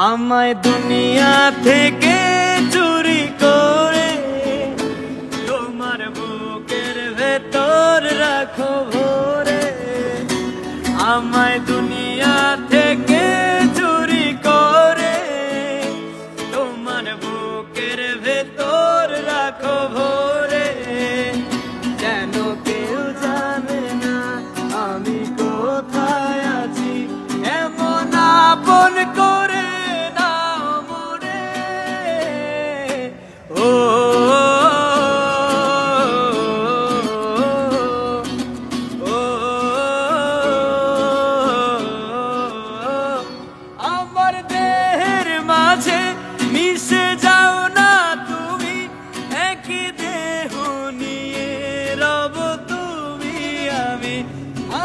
আমায় দুনিয়া থেকে চুরি করে তোমার বুকের ভেতর রাখো ভরে। আমায় দুনিয়া থেকে চুরি করে তোমার বুকের ভেতর রাখো ভরে। যেন কেউ জানে না আমি কোথায় আছি, এমন আপন করে আমার দেহের মাঝে মিশে যাও না তুমি, একই দেহ নিয়ে রব তুমি আমি।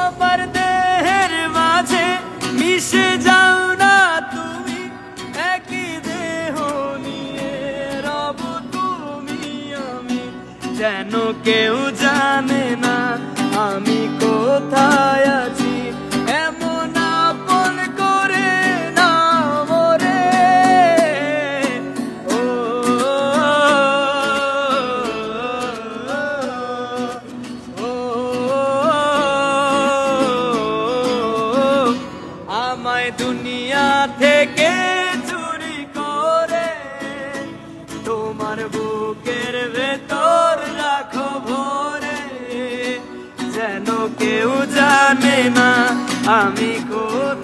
আমার দেহের মাঝে মিশে যাও না তুমি, একই দেহ নিয়ে রব তুমি আমি। যেন কেউ জানে না আমি কোথায় আছি, এমন আপন করে না মরে। ও আমায় দুনিয়া থেকে চুরি করে তোমার বুকের ভেতর রাখো ভরে। যেন কেউ জানে না আমি কোথায়